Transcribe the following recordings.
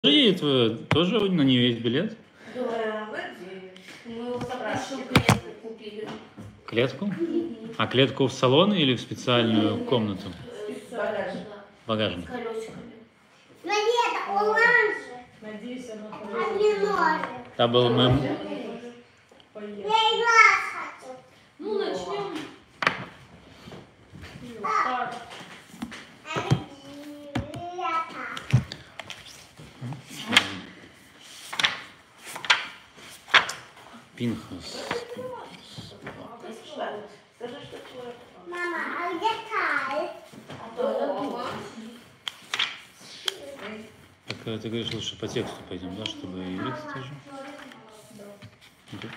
Тоже на нее есть билет? Да, надеюсь. Мы его запрашивали, клетку купили. Клетку? А клетку в салон или в специальную комнату? Багажник. Багажник. С колесиками. Цвета оранжевый. Надеюсь, она А не ножик. Там был Я и глаз хочу. Ну, начнем. Так. Пинхас. Скажи, что человек. Мама, а где Кай? Так ты говоришь, лучше по тексту пойдем, да, чтобы и видеть тоже. Okay.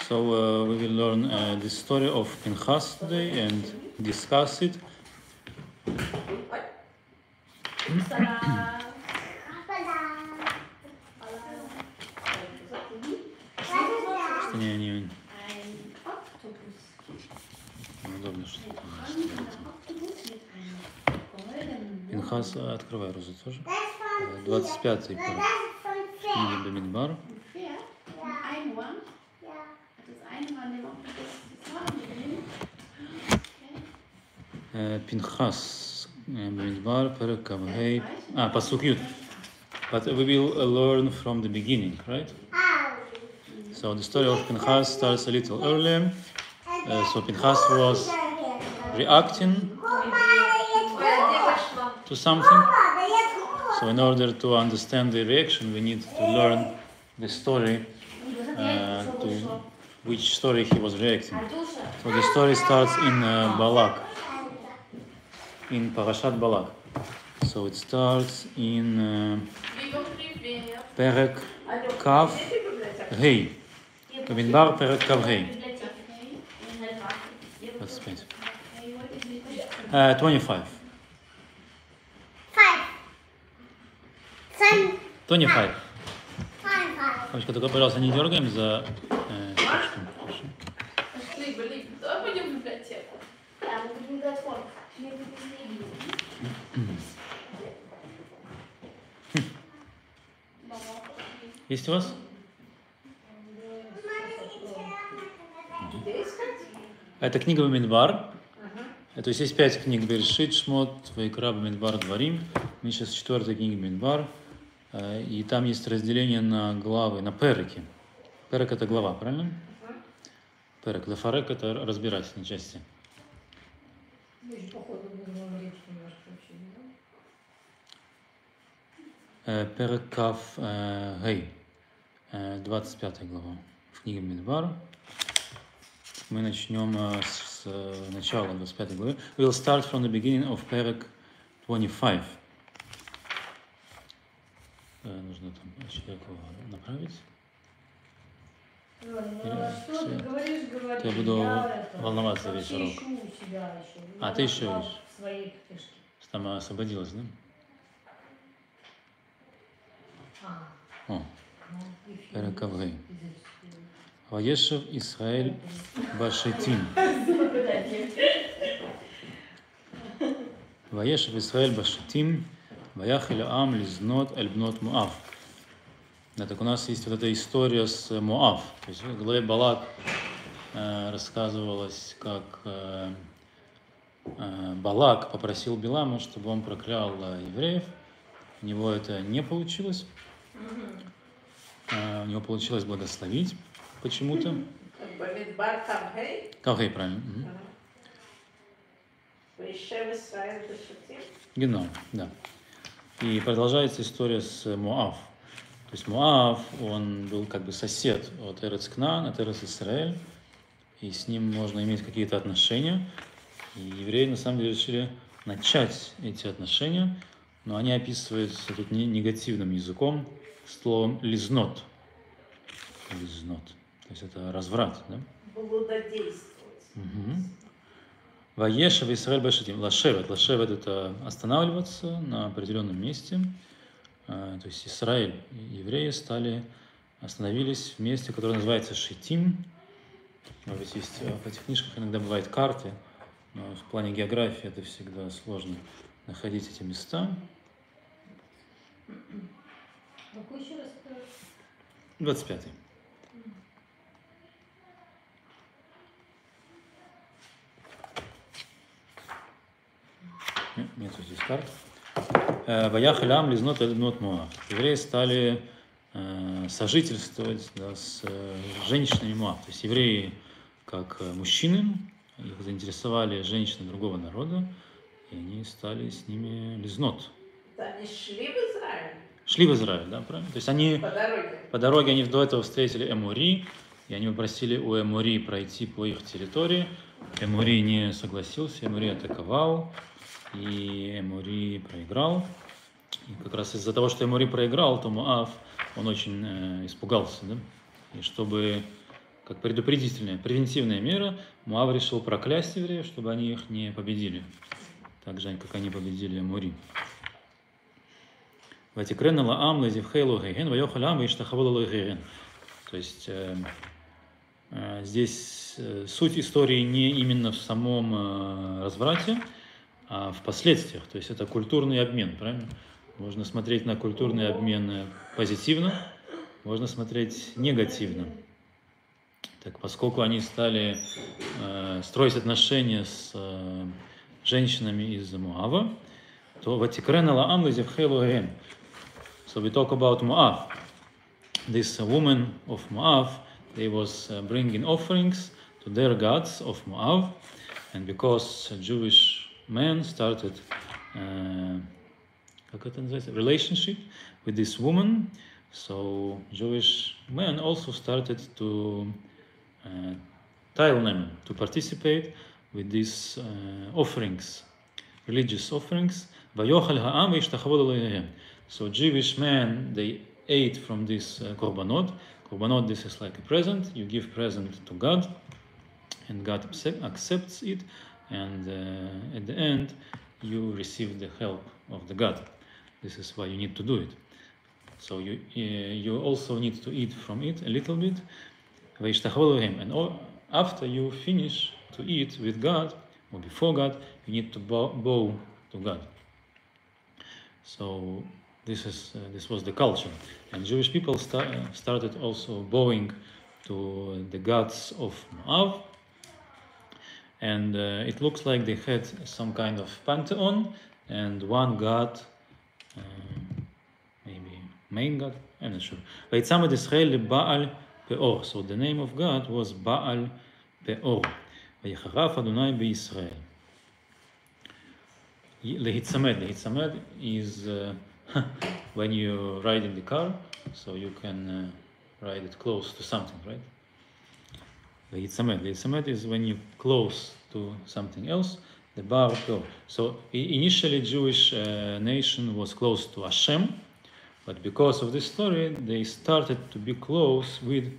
So we will learn the story of Pinchas today and discuss it. Что не удобно, что Пинхас, открывай розу тоже. 25-й книги Бамидбар. Пинхас Бамидбар, Перек Кавгей. Пасук Ют. But we will learn from the beginning, right? So the story of Pinchas starts a little earlier. So Pinchas was reacting to something. So in order to understand the reaction, we need to learn the story, to which story he was reacting. So the story starts in Balak, in Parashat Balak. So it starts in Perek Kav Hei. Bamidbar Perek Kav Hei. 25. 25. Мамочка, только, пожалуйста, не дергаем за точку. Давай пойдем в библиотеку. Есть у вас? Это книга Бамидбар. То есть есть 5 книг: Берешит, Шмот, Вайкра, Бамидбар, Дварим. Мы сейчас в 4-й книге Бамидбар. И там есть разделение на главы, на переки. Перек — это глава, правильно? Перек. Лефарек — это разбирать на части. Перек Кав Гей. 25 глава в книге Бамидбар. Мы начнем с начала 25 главы. We'll start from the beginning of Perek 25. Нужно там человеку направить. Я буду волноваться весь урок. Ты еще видишь? Там освободилась, да? Перек Кав Гей. Ваешев Исраэль Башитим. Ваешев Исраэль Башитим. Ваяхель Ам Лизнот Эльбнот Муав. Да, так у нас есть вот эта история с Муав. То есть в главе Балак рассказывалось, как Балак попросил Билама, чтобы он проклял евреев. У него это не получилось. У него получилось благословить почему-то. Бамидбар Кавгей? Кавгей, правильно. Геном, да. И продолжается история с Муав. То есть Муав, он был как бы сосед от Эрец Кнаан, от Эрец Исраэль, и с ним можно иметь какие-то отношения. И евреи на самом деле решили начать эти отношения, но они описываются тут негативным языком, словом лизнот. Лизнот. То есть это разврат, да? Блудодействовать. Ваешев Исраэль Башитим. Лашевет. Лашевет — это останавливаться на определенном месте. То есть Израиль и евреи остановились в месте, которое называется Шитим. Может быть, есть в этих книжках иногда бывают карты, но в плане географии это всегда сложно находить эти места. Какой еще раз? 25. Нету здесь карт. Ваяхаль ам лизнот эльнот Моав. Евреи стали сожительствовать, да, с женщинами Моав. То есть евреи, как мужчины, их заинтересовали женщины другого народа, и они стали с ними лизнот. Они шли в Израиль Шли в Израиль, да, правильно? То есть они по дороге. они до этого встретили Эмори, и они попросили у Эмори пройти по их территории. Эмори не согласился, Эмори атаковал, и Эмори проиграл. И как раз из-за того, что Эмори проиграл, то Моав, он очень испугался, да? И чтобы, как предупредительная, превентивная мера, Моав решил проклясть евреев, чтобы они их не победили. Так же, как они победили Эмори. То есть здесь суть истории не именно в самом разврате, а в последствиях. То есть это культурный обмен, правильно? Можно смотреть на культурный обмен позитивно, можно смотреть негативно. Так, поскольку они стали строить отношения с женщинами из Моава, то «Ватикрен лаам лезевхелу ген». So we talk about Moab. This woman of Moab, they was bringing offerings to their gods of Moab, and because Jewish men started relationship with this woman, so Jewish men also started to teilnehmen, to participate with these offerings, religious offerings. Vayochel ha'am v'yishtachavo l'Eloheim. So Jewish men, they ate from this korbanot. Korbanot, this is like a present. You give present to God, and God accepts it. And at the end, you receive the help of the God. This is why you need to do it. So you also need to eat from it a little bit. And after you finish to eat with God or before God, you need to bow to God. So this was the culture, and Jewish people started also bowing to the gods of Moab, and it looks like they had some kind of pantheon, and one god, maybe main god, I'm not sure. ויצמד ישראל לבעל פאור. So the name of God was Baal Peor. ויחרף אדוני בישראל. להיצמד is when you ride in the car, so you can ride it close to something, right? להיצמד is when you close to something else. The Baal Peor. So initially Jewish nation was close to Hashem, but because of this story, they started to be close with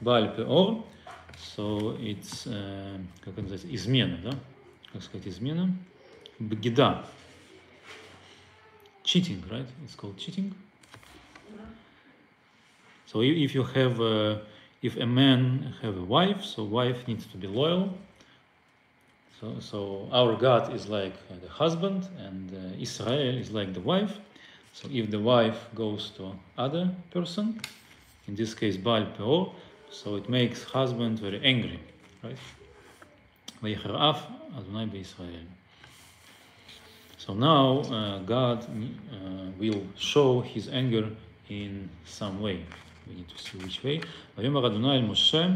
Baal Peor. So it's как это называется, измена, да? Как сказать измена? Бгида. Cheating, right? It's called cheating. So if you have, if a man have a wife, so wife needs to be loyal. So our God is like the husband, and Israel is like the wife. So if the wife goes to other person, in this case Baal Peor, so it makes husband very angry, right? ויחרף אדוני בישראל. So now God will show His anger in some way. We need to see which way. ויאמר אדוני אל משה,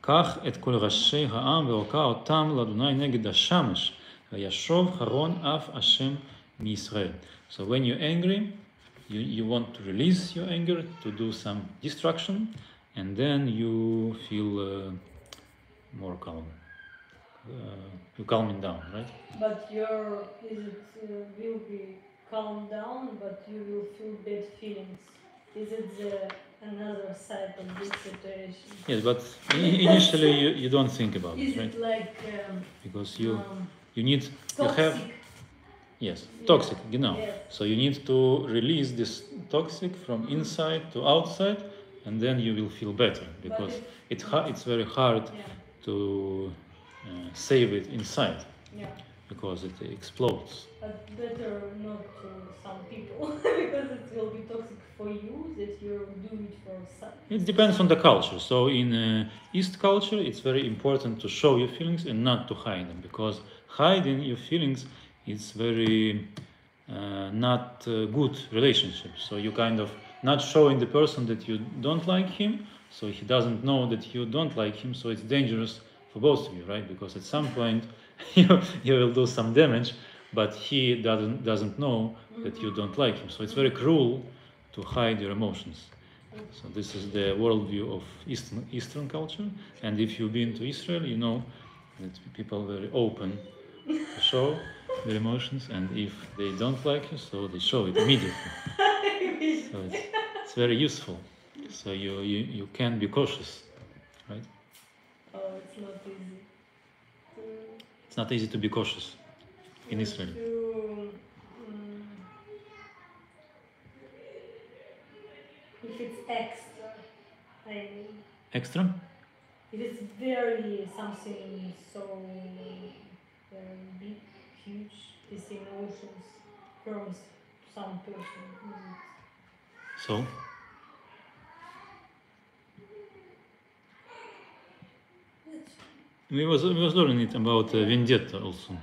קח את כל ראשי העם והוקע אותם לאדוני נגד השמש, וישוב חרון אף השם מישראל. So when you're angry, you want to release your anger to do some destruction, and then you feel more calm. You're calming down, right? But will be calmed down, but you will feel bad feelings. Is it another side of this situation? Yes, but initially you don't think about Is it, right? it like Because you need toxic? you have yes, toxic, genau. Yes. So you need to release this toxic from inside to outside, and then you will feel better, because it's very hard Yeah. to save it inside, Yeah. because it explodes. But better not to some people because it will be toxic for you that you do it for some. It depends on the culture. So in East culture, it's very important to show your feelings and not to hide them, because hiding your feelings is very not good relationship. So you kind of not showing the person that you don't like him, so he doesn't know that you don't like him. So it's dangerous for both of you, right? Because at some point you will do some damage, but he doesn't know that you don't like him. So it's very cruel to hide your emotions. So this is the worldview of Eastern culture. And if you've been to Israel, you know that people are very open to show their emotions, and if they don't like you, so they show it immediately. So it's very useful. So you can be cautious, right? Oh, it's not easy. It's not easy to be cautious in Israel. If it's extra, I mean, Extra? if it's very something so very big, huge, these emotions from some person. So we was learning it about vendetta also.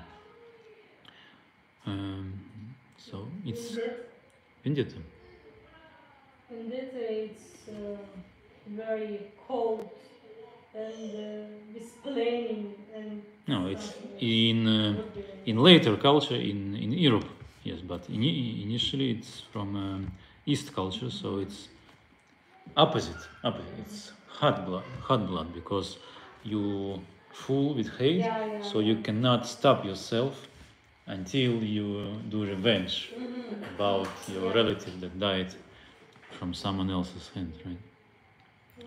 So it's vendetta. Vendetta, it's very cold and displaying and. No, it's in later culture in Europe, yes, but initially it's from East culture, so it's opposite. It's hot blood, because you full with hate, so you cannot stop yourself until you do revenge about your relative that died from someone else's hand, right?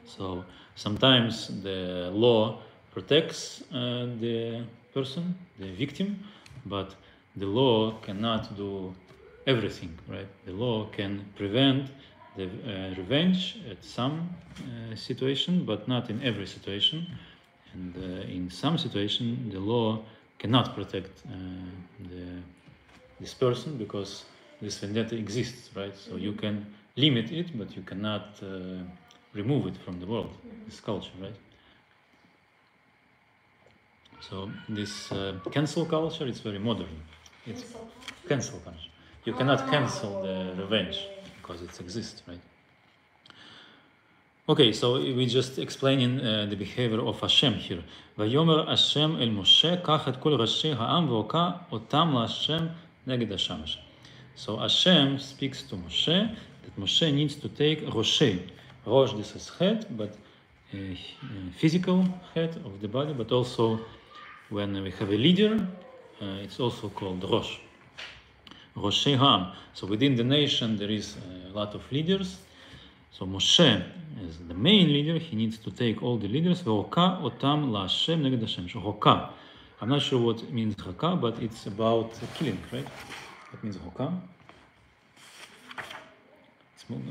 So sometimes the law protects the person, the victim, but the law cannot do everything, right? The law can prevent the revenge at some situation, but not in every situation. And in some situation, the law cannot protect this person, because this vendetta exists, right? So you can limit it, but you cannot remove it from the world, this culture, right? So this cancel culture is very modern. It's cancel culture. You cannot cancel the revenge because it exists, right? Okay, so we just explaining the behavior of Hashem here. ויאמר השם אל משה, קח את כל ראשי העם והוכה אותם להשם נגד השמש. So Hashem speaks to Moshe that Moshe needs to take Roshei. Rosh, this is head, but physical head of the body, but also when we have a leader, it's also called Rosh. Roshei Ha'am. So within the nation there is a lot of leaders. So Moshe, as the main leader, he needs to take all the leaders. והוקע אותם להשם נגד השם. So הוקע. I'm not sure what means הוקע, but it's about killing, right? What means הוקע?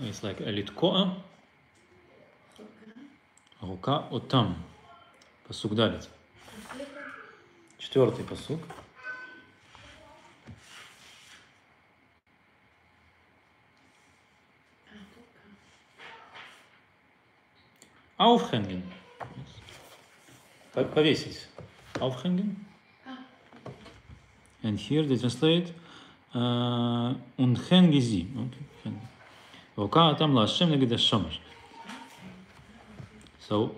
It's like לתקוע. הוקע אותם. פסוק ד'. 4 פסוק. Aufhängen. Повесить. Aufhängen. And here they translate unhänge sie. So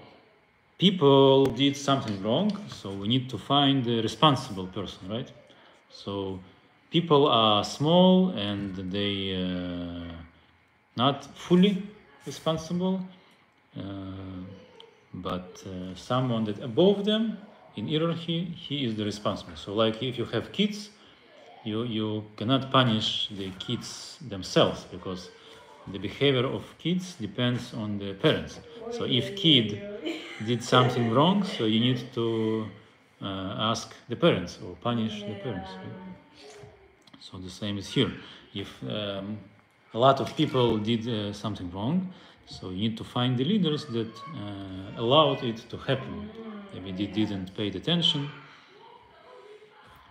people did something wrong, so we need to find the responsible person, right? So people are small and they not fully responsible. But someone that above them in hierarchy, he is the responsible. So like if you have kids, you cannot punish the kids themselves, because the behavior of kids depends on the parents. So if kid did something wrong, so you need to ask the parents or punish the parents. Right? So the same is here. If a lot of people did something wrong, so you need to find the leaders that allowed it to happen. Maybe they didn't pay attention.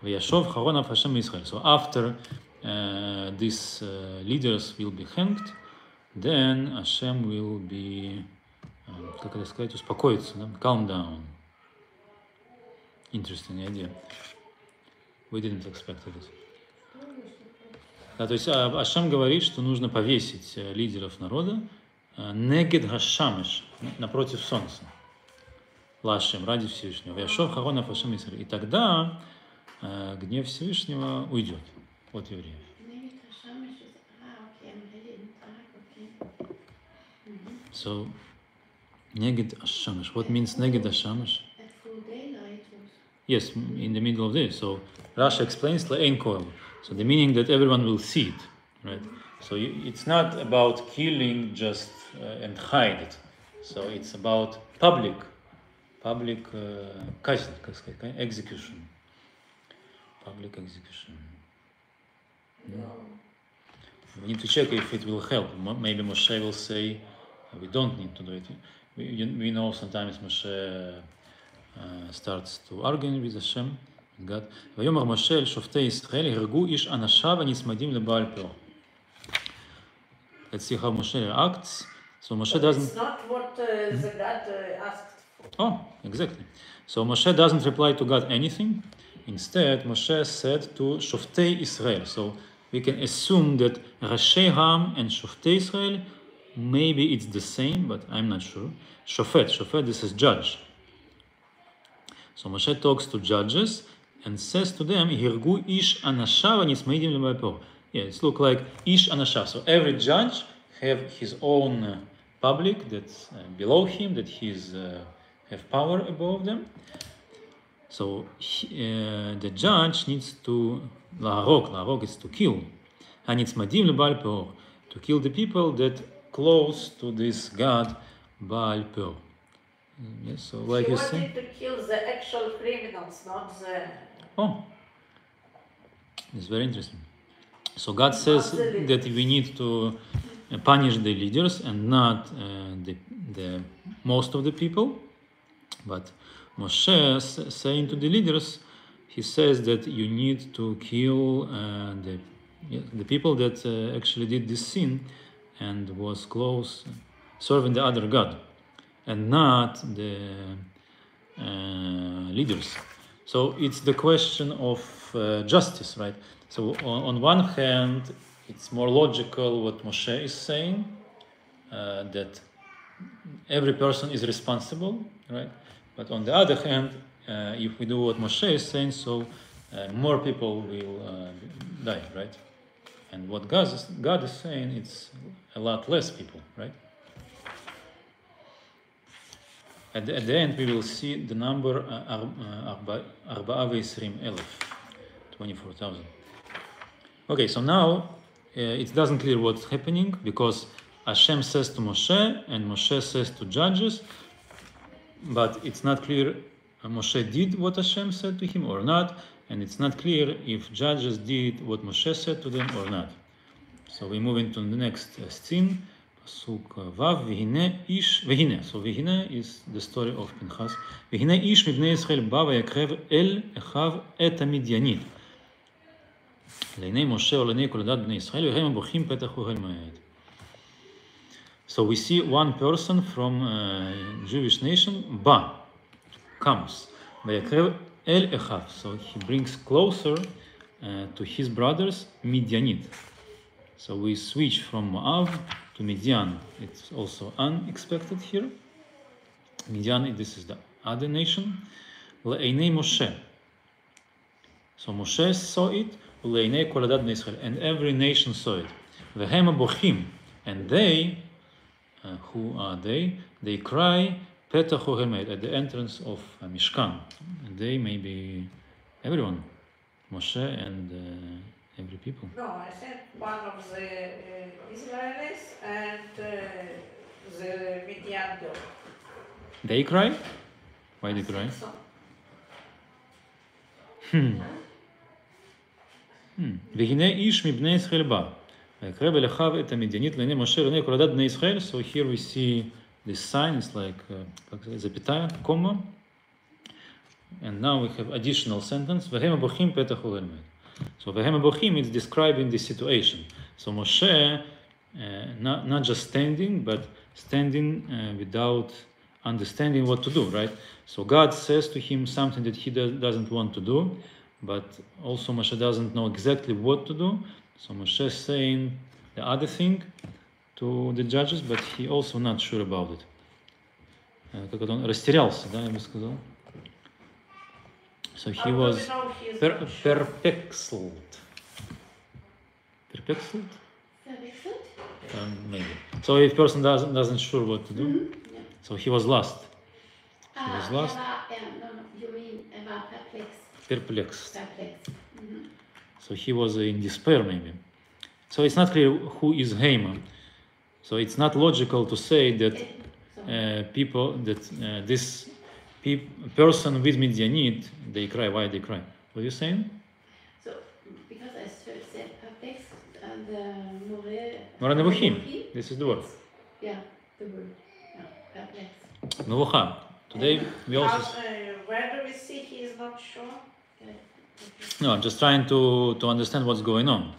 So after these leaders will be hanged, then Hashem will be, как это сказать, успокоиться, да? Calm down. Interesting idea. We didn't expect it. Да, то есть Ашем говорит, что нужно повесить лидеров народа негед гашамеш, напротив солнца. Лашем, ради Всевышнего. Яшов харонов Ашем Исраиль. И тогда гнев Всевышнего уйдет от евреев. So, neged hashamesh. What means neged hashamesh? Yes, in the middle of the day. So Rashi explains le'en koel. So the meaning that everyone will see it, right? So it's not about killing just and hide it. So it's about public казнь, как сказать, execution. Public execution. We need to check if it will help. Maybe Moshe will say, we don't need to do it. We know sometimes Moshe starts to argue with Hashem, with God. ויאמר משה אל שופטי ישראל, הרגו איש אנשיו הנצמדים לבעל פאור. Let's see how Moshe reacts. So Moshe doesn't... It's not what the God asked for. Oh, exactly. So Moshe doesn't reply to God anything. Instead, Moshe said to Shoftei Israel. So we can assume that Rashi Ham and Shoftei Israel, maybe it's the same, but I'm not sure. Shofet, this is judge. So Moshe talks to judges and says to them, Hirgu ish anashav anismeidim leba'al peor. Yeah, it looks like ish anashav. So every judge have his own public that's below him, that he's have power above them. So the judge needs to laharok is to kill. Hanitzmadim leba'al peor, to kill the people that close to this god Baal Peor. Yes, so like He you wanted say. to kill the actual criminals, not the... Oh, it's very interesting. So God says that we need to punish the leaders and not the most of the people. But Moshe saying to the leaders, he says that you need to kill the people that actually did this sin and was close serving the other god, and not the leaders. So it's the question of justice, right? So on one hand, it's more logical what Moshe is saying, that every person is responsible, right? But on the other hand, if we do what Moshe is saying, so more people will die, right? And what God is saying, it's a lot less people, right? At the end, we will see the number 24,000. Okay, so now it doesn't clear what's happening, because Hashem says to Moshe and Moshe says to judges, but it's not clear Moshe did what Hashem said to him or not, and it's not clear if judges did what Moshe said to them or not. So we move into the next scene. Pasuk Vav, Vihine ish, Vihine. So Vihine is the story of Pinchas. Vihine ish mibnei Yisrael ba vayakrev el echav et hamidyanit. לעיני משה ולעיני כל עדת בני ישראל, והם הבוכים פתח אוהל מועד. So we see one person from Jewish nation, Ba, comes. ויקרב אל אחיו. So he brings closer to his brothers, Midianit. So we switch from Moab to Midian. It's also unexpected here. Midian, this is the other nation. לעיני Moshe. So Moshe saw it, ולעיני כל עדת בני ישראל, and every nation saw it. והם הבוכים, and they, who are they? They cry, Petach Ohel Moed, at the entrance of Mishkan. And they may be everyone, Moshe and every people. No, I said one of the Israelis and the Midian girl. They cry? Why they cry? So, והנה איש מבני ישראל בא, ויקרב אל אחיו את המדיינית לעיני משה ולעיני כל עדת בני ישראל. So here we see this sign, it's like запятая, comma, and now we have additional sentence, והם הבוכים פתח אוהל מועד. So והם הבוכים is describing the situation. So Moshe not just standing, but standing without understanding what to do, right? So God says to him something that he doesn't want to do, but also Moshe doesn't know exactly what to do. So Moshe is saying the other thing to the judges, but he also not sure about it. Как это он растерялся, да, я бы сказал. So he was perplexed. Perplexed? Maybe. So if person doesn't sure what to do, so he was lost. He was lost. You mean about perplexed? Perplexed. Perplexed. So he was in despair, maybe. So it's not clear who is Haman. So it's not logical to say that this person with Midianite, they cry. Why they cry? What are you saying? So because I said perplexed and Mora Nevuchim. This is the word. Yeah, the word. Yeah, perplexed. Nevucha. Today we also. Where do we see he is not sure? No, I'm just trying to understand what's going on.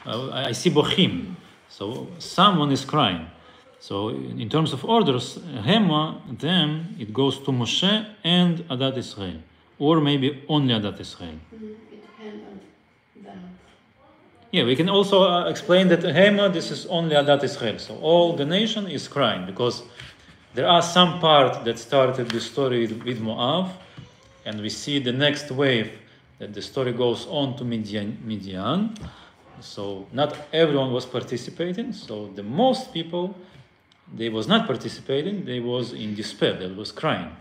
I see bochim. So someone is crying. So in terms of orders, Hema, them, it goes to Moshe and Adat Israel. Or maybe only Adat Israel. It depends on that. Yeah, we can also explain that Hema, this is only Adat Israel. So all the nation is crying because there are some part that started the story with Moab, and we see the next wave that the story goes on to Midian. So not everyone was participating. So the most people, they was not participating. They was in despair. They was crying,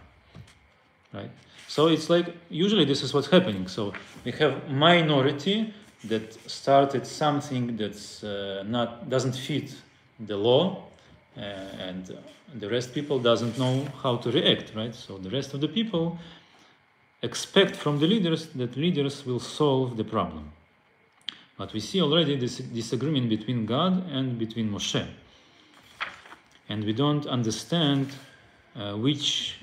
right? So it's like usually this is what's happening. So we have minority that started something that's doesn't fit the law, and the rest people doesn't know how to react, right? So the rest of the people expect from the leaders that leaders will solve the problem. But we see already this disagreement between God and between Moshe. And we don't understand which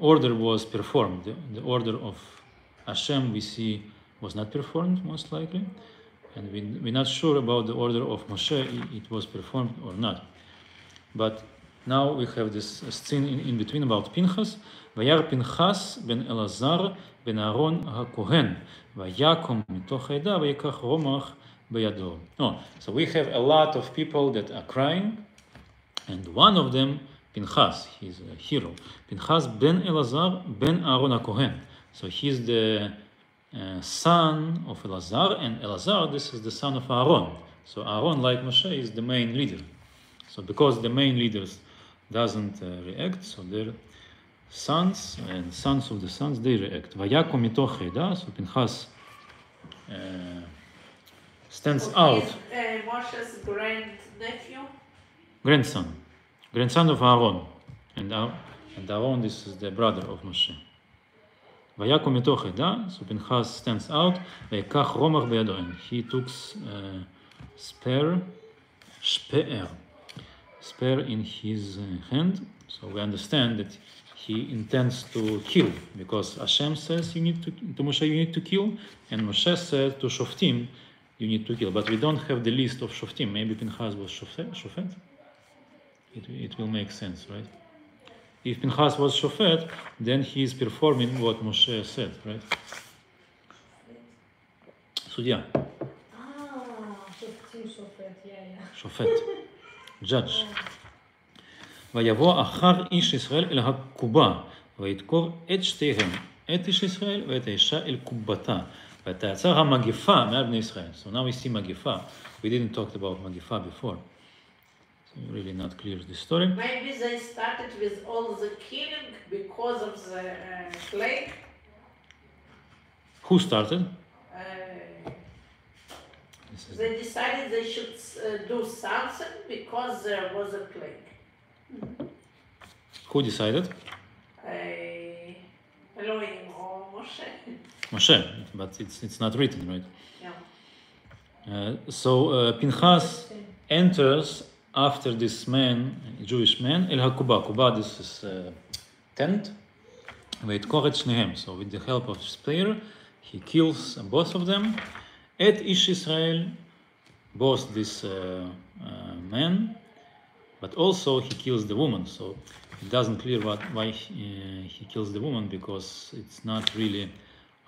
order was performed. The order of Hashem we see was not performed, most likely. And we're not sure about the order of Moshe, it was performed or not. But now we have this scene in between about Pinchas. Vayar Pinchas ben Elazar ben Aaron HaKohen. Vayakom mitoch העדה ויקח רומח בידו. Oh, so we have a lot of people that are crying, and one of them, Pinchas, he's a hero. Pinchas ben Elazar ben Aaron HaKohen. So he's the son of Elazar, and Elazar, this is the son of Aaron. So Aaron, like Moshe, is the main leader. So because the main leaders doesn't react, so their sons and sons of the sons, they react. Vayakom mitoch העדה, so Pinchas stands out. Moshe's grandson of Aaron. And Aaron, this is the brother of Moshe. Vayakom mitoch העדה, so Pinchas stands out. ויקח רומח בידו, and he took spear in his hand. So we understand that he intends to kill, because Hashem says to Moshe you need to kill, and Moshe said to Shoftim you need to kill. But we don't have the list of Shoftim. Maybe Pinchas was Shofet? It will make sense, right? If Pinchas was Shofet, then he is performing what Moshe said, right? Sudya. Shofet. Judge. ויבוא אחר איש ישראל אל הקובה, וידקור את שתיהם, את איש ישראל ואת האישה אל קובתה, ותעצר המגפה מעל בני ישראל. So now we see מגפה. We didn't talk about מגפה before. So really not clear the story. Maybe they started with all the killing because of the plague. Who started? They decided they should do something because there was a plague. Who decided? Elohim or Moshe. Moshe, but it's not written, right? Yeah. So Pinchas enters after this man, Jewish man, El HaKuba. Kuba, this is tent. וידקור את שניהם. So with the help of spear, he kills both of them. Et Ish Israel both this man, but also he kills the woman. So it doesn't clear why he kills the woman, because it's not really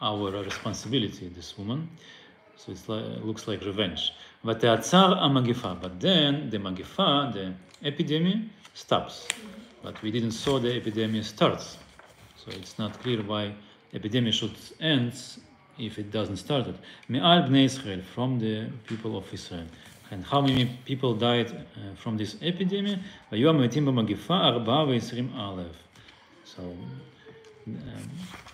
our responsibility, this woman. So it looks like revenge. But then the magifa, the epidemic, stops. But we didn't saw the epidemic starts. So it's not clear why epidemic should end if it doesn't start. Me'al bnei Israel, from the people of Israel. And how many people died from this epidemic? והיו המתים במגפה 24,000.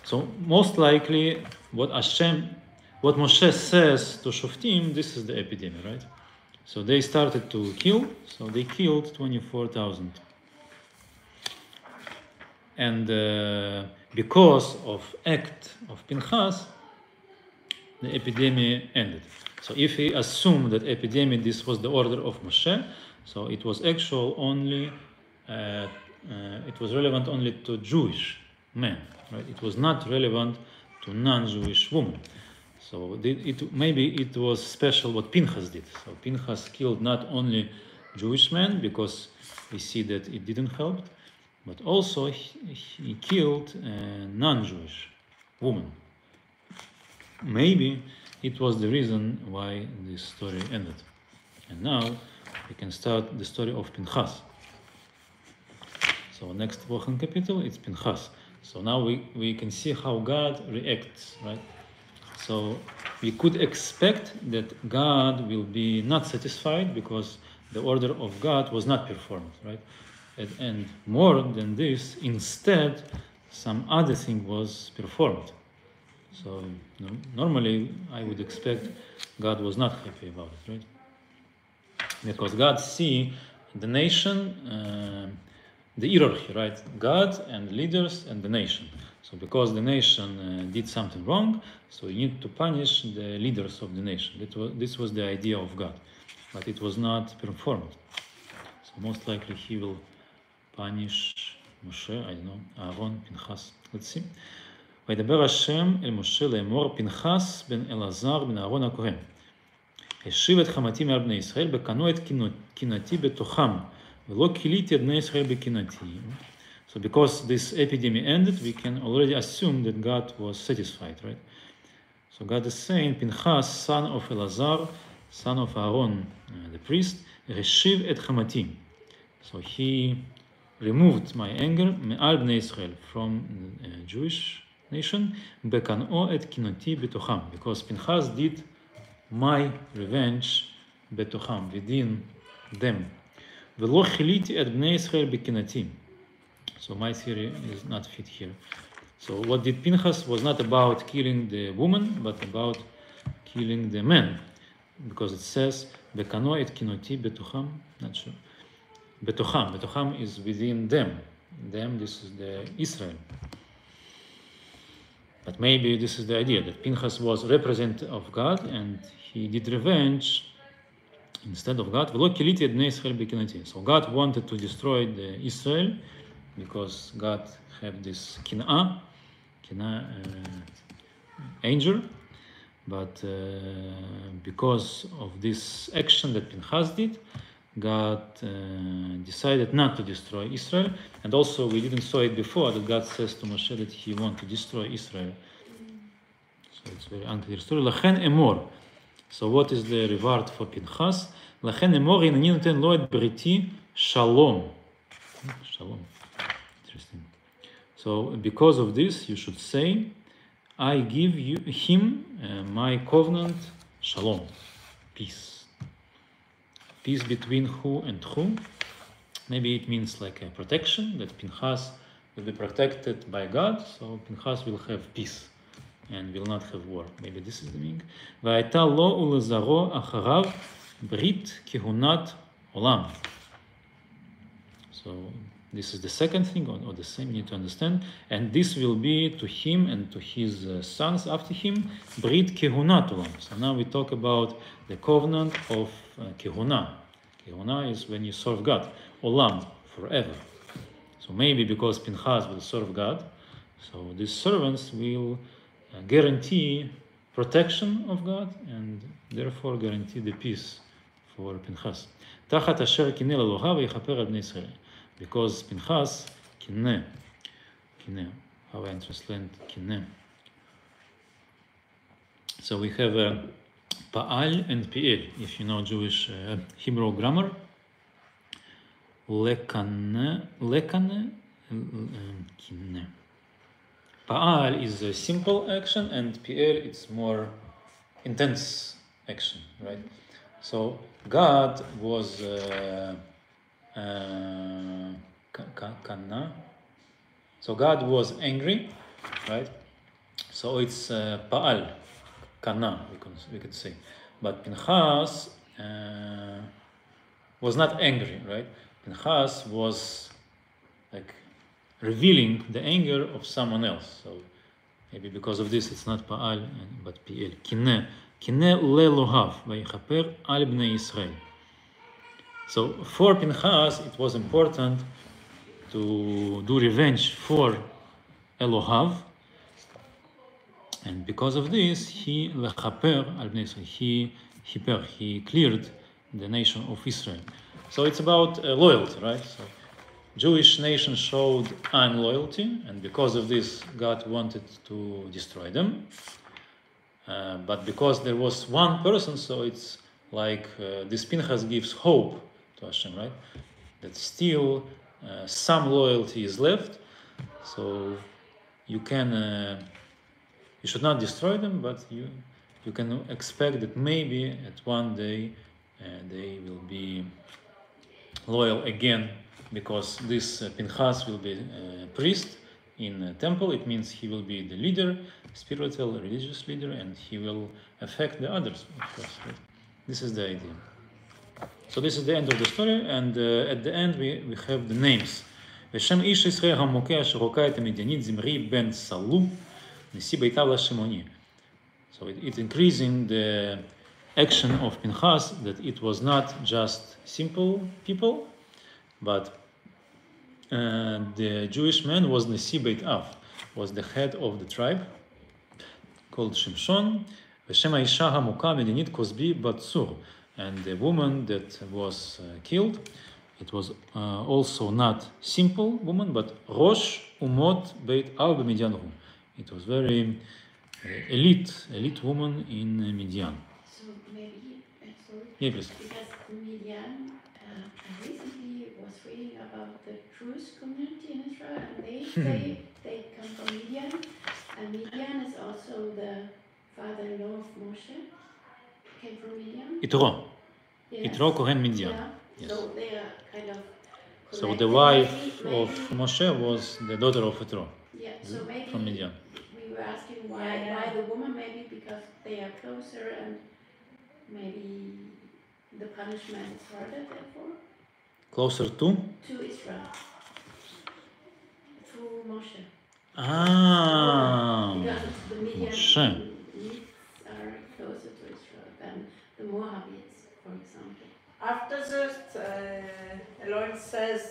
So most likely what Moshe says to Shoftim, this is the epidemic, right? So they started to kill, so they killed 24,000. And because of act of Pinchas, the epidemic ended. So if we assume that epidemic, this was the order of Moshe, so it was actual only, it was relevant only to Jewish men, right? It was not relevant to non-Jewish women. So maybe it was special what Pinchas did. So Pinchas killed not only Jewish men, because we see that it didn't help, but also he killed non-Jewish women. Maybe it was the reason why this story ended. And now we can start the story of Pinchas. So next Wochen capital, it's Pinchas. So now we can see how God reacts, right? So we could expect that God will be not satisfied because the order of God was not performed, right? And more than this, instead, some other thing was performed. So normally I would expect God was not happy about it, right? Because God see the nation, the hierarchy, right? God and leaders and the nation. So because the nation did something wrong, so you need to punish the leaders of the nation. This was the idea of God, but it was not performed. So most likely he will punish Moshe, I don't know, Aaron, Pinchas. Let's see. וידבר השם אל משה לאמור, פנחס בן אלעזר בן אהרון הכהן. השיב את חמתי מעל בני ישראל, בקנו את קנאתי בתוכם, ולא כיליתי את בני ישראל בקנאתי. So because this epidemic ended, we can already assume that God was satisfied, right? So God is saying, Pinchas, son of Elazar, son of Aaron, the priest, השיב את חמתי. So he removed my anger מעל בני ישראל, from Jewish nation, בקנאו את קנאתי בתוכם, because Pinchas did my revenge בתוכם, within them. ולא כיליתי את בני ישראל בקנאתי. So my theory is not fit here. So what did Pinchas was not about killing the woman, but about killing the man, because it says בקנאו את קנאתי בתוכם, not sure. בתוכם is within them. Them, this is the Israel. But maybe this is the idea, that Pinchas was representative of God and he did revenge instead of God. So God wanted to destroy the Israel because God had this kin'ah, anger, but because of this action that Pinchas did, God decided not to destroy Israel. And also we didn't saw it before that God says to Moshe that he wants to destroy Israel. So it's very unclear story. לכן אמור. So what is the reward for Pinchas? לכן אמור הנני נותן לו את בריתי שלום. Shalom. Interesting. So because of this you should say, I give him my covenant shalom, peace. Peace between who and who. Maybe it means like a protection, that Pinchas will be protected by God, so Pinchas will have peace and will not have war. Maybe this is the meaning. והייתה לו ולזרעו אחריו ברית כהונת עולם. So this is the second thing, or the same, you need to understand. And this will be to him and to his sons after him, Brit Kehunat Olam. So now we talk about the covenant of Kehunah. Kehunah is when you serve God. Olam, forever. So maybe because Pinchas will serve God, so these servants will guarantee protection of God and therefore guarantee the peace for Pinchas. תחת אשר קינא לאלוהיו ויכפר על בני ישראל. Because Pinchas, קינא, how I translate קינא. So we have Pa'al and Pi'el, if you know Jewish Hebrew grammar. Lekane, Kineh. Pa'al is a simple action and Pi'el it's more intense action, right? So God was kana. So God was angry, right? So it's Pa'al, kana, we could say. But Pinchas was not angry, right? Pinchas was like revealing the anger of someone else. So maybe because of this it's not Pa'al but Pi'el. Kineh le'elohav vayichaper al bnei Yisrael. So for Pinchas it was important to do revenge for Elohav, and because of this he lechaper al bnei Yisrael. He cleared the nation of Israel. So it's about loyalty, right? So Jewish nation showed unloyalty, and because of this, God wanted to destroy them. But because there was one person, so it's like this Pinchas gives hope to Hashem, right? That still some loyalty is left. So you should not destroy them, but you can expect that maybe at one day they will be loyal again, because this Pinchas will be a priest in a temple. It means he will be the leader, spiritual, religious leader, and he will affect the others, of course. Right? This is the idea. So this is the end of the story, and at the end we have the names. ושם איש ישראל המוכה אשר הוכה את המדיינית זמרי בן סלו נשיא ביתיו לשמעוני. So it's increasing the action of Pinchas, that it was not just simple people, but the Jewish man was Nasi Beit Av, was the head of the tribe, called Shimshon, ושם האישה המוכה מדינית כוסבי בת צור. And the woman that was killed, it was also not simple woman, but Rosh Umot Beit Av b'Midian hu. It was very elite woman in Midian. So maybe, sorry. Yeah, please. Because Midian, I recently was reading about the Jewish community in Israel, and they say they come from Midian, and Midian is also the father-in-law of Moshe, came from Midian. Yitro. Yes. Yitro Kohen Midian. Yeah. Yes. So they are kind of So connected. the wife Maybe- of Moshe was the daughter of Yitro, yeah, so maybe from Midian. we were asking why Yeah. why the woman, maybe because they are closer and maybe the punishment is harder therefore Closer to? to Israel through Moshe. Ah, Because the Midian Moshe. are closer to Israel than the Moabites, for example. After that, Elohim says,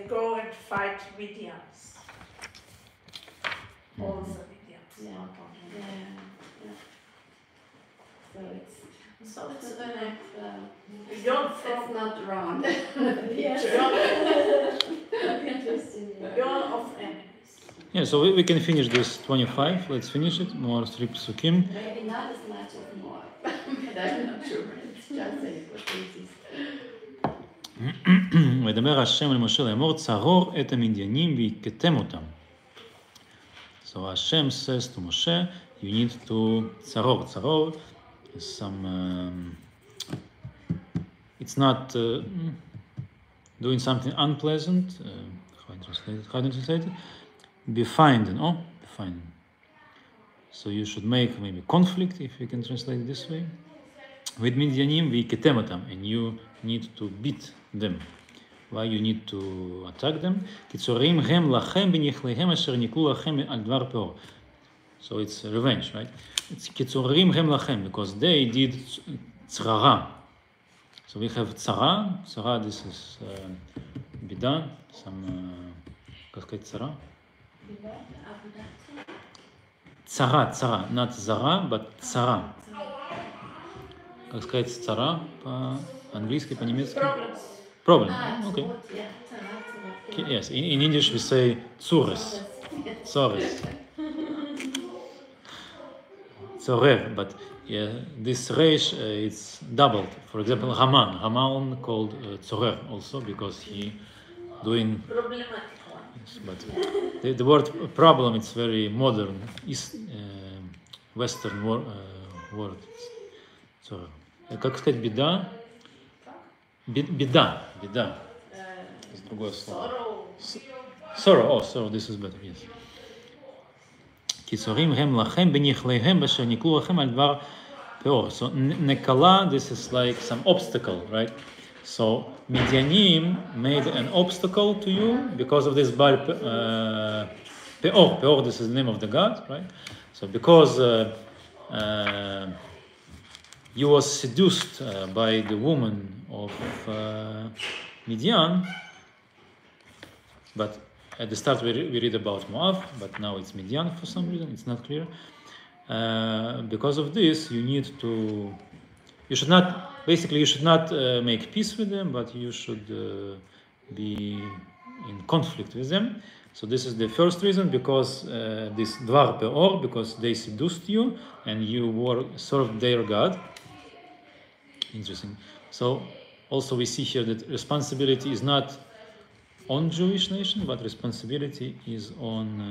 go and fight Midians. All the Midians. Yeah. not only Yeah. So it's So it's not You're it's from not wrong. Yes. You're Interesting. Yeah. of enemies. yeah, so we can finish this 25. Let's finish it. More 3 psukim. Maybe not as much as more, but I'm not sure. It's just a hypothesis. וידבר השם אל משה לאמור, צרור את המדיינים והכתם אותם. So Hashem says to Moshe, you need to tzaror. Tzaror is some, it's not doing something unpleasant. How do you translate it? Befeinden, oh? Befeinden. So you should make maybe conflict, if you can translate it this way. With Midyanim v'iketem otam, and you need to beat them. Why you need to attack them? Kitzorim hem lachem b'nichleihem asher niklu lachem al dvar peor. So it's revenge, right? It's kitzorim hem lachem, because they did tzrara. So we have tzara. Tzara, this is bidah. Some, tzara. Tzara, not zara, but tzara. как сказать, цара по-английски, по-немецки? Problems. Problem. Ah, Okay. Zurot, yeah. Zurot, yeah. Yes, in English we say tsures. Tsores. Tzorer, but yeah, this reish it's doubled. For example, Haman called Tzorer also because he doing. Problematic one. Yes, but the word problem it's very modern, Western word. Tzorer. Как сказать беда? Беда. Есть другое слово. Sorrow. Sorrow, this is better, yes. קיצורים הם לכם בנכליהם באשר נקלו לכם על דבר פאור. So, nekala, this is like some obstacle, right? So, Midianim made an obstacle to you because of this Baal Peor. Peor, this is the name of the god, right? So, because you was seduced by the woman of Midian, but at the start we read about Moab, but now it's Midian for some reason, it's not clear. Because of this, you should not make peace with them, but you should be in conflict with them. So this is the first reason, because this Dvar Peor, because they seduced you and you served their God. Interesting. So also we see here that responsibility is not on Jewish nation, but responsibility is on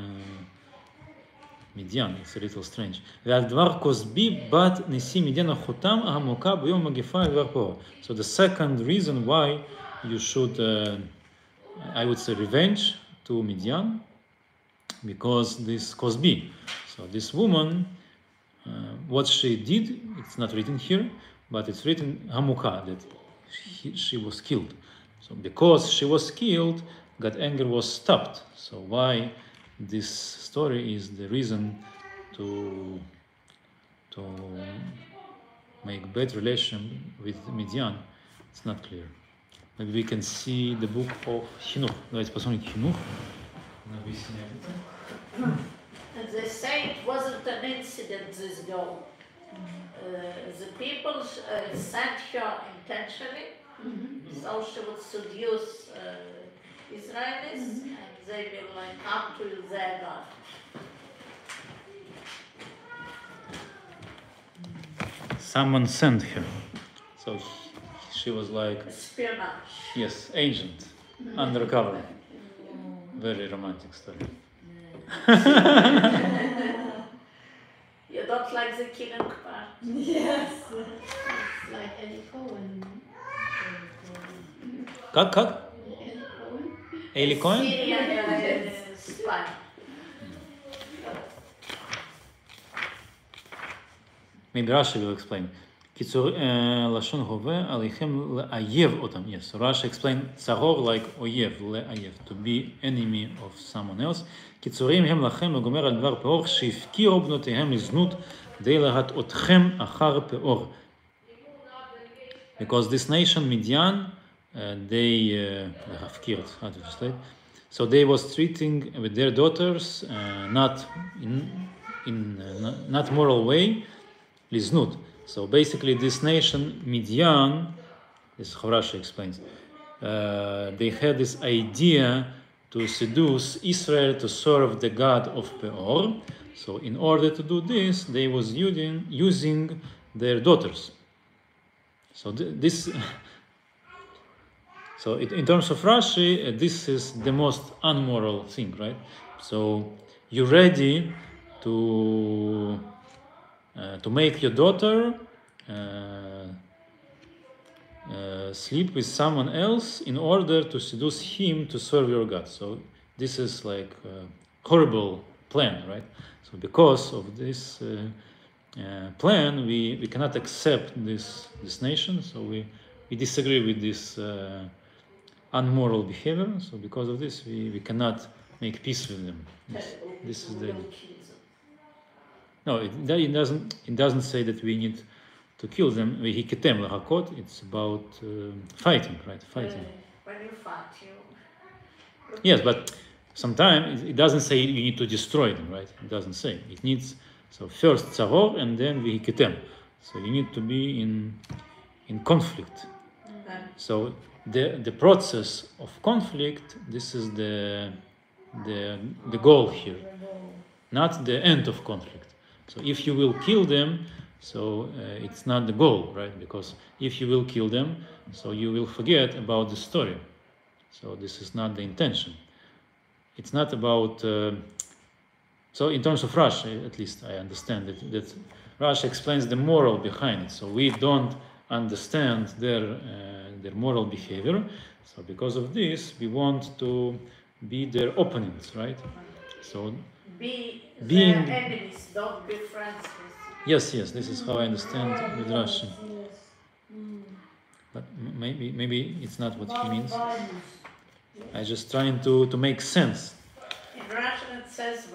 Midian. It's a little strange. So the second reason why you should, I would say, revenge to Midian, because this Cosbi. So this woman, what she did, it's not written here, but it's written Hamuka, that she was killed. So because she was killed, God's anger was stopped. So why this story is the reason to make bad relation with Midian, it's not clear. Maybe we can see the book of Chinuch. Давайте посмотрим Chinuch. And they say it wasn't an incident, this girl. The people sent her intentionally, so she would seduce Israelis, and they will come to their God. Someone sent her. So she was like, Espionage. yes, agent, undercover. Very romantic story. You don't like the killing part? Yes. It's like Ellie Cohen. Как? Ellie Cohen? Eli Cohen? Syrian spy. Maybe Rashi will explain. Kitzur lashon hove alichem le'ayev otam. Yes, Rashi explained tzaror like oyev, le'ayev, to be enemy of someone else. קיצורים הם לכם וגומר על דבר פאור שהפקירו בנותיהם לזנות די להטעותכם אחר פאור. Because this nation, Midian, they הפקיר, how to translate? So they was treating with their daughters not moral way, לזנות. So basically this nation, Midian, this Rashi explains, they had this idea to seduce Israel to serve the god of Peor. So in order to do this, they was using their daughters. So so in terms of Rashi, this is the most unmoral thing, right? So you're ready to make your daughter sleep with someone else in order to seduce him to serve your God. So this is like a horrible plan, right? So because of this plan, we cannot accept this nation. So we disagree with this unmoral behavior. So because of this, we cannot make peace with them. This is the. No, it doesn't say that we need to kill them. It's about fighting, right? Fighting. When you fight, Yes, but sometimes it doesn't say you need to destroy them, right? It doesn't say. It needs, so first tzaror and then vihiketem. So you need to be in conflict. And So the process of conflict, this is the goal here, not the end of conflict. So if you will kill them, so it's not the goal, right? Because if you will kill them, so you will forget about the story. So this is not the intention. It's not about. So in terms of Russia, at least I understand that Russia explains the moral behind it. So we don't understand their moral behavior. So because of this, we want to be their opponents, right? So be Being- their enemies, don't be friends with. yes, this is how I understand with Russian. Yes. But maybe it's not what he means. Values. I just trying to make sense. In Russian it says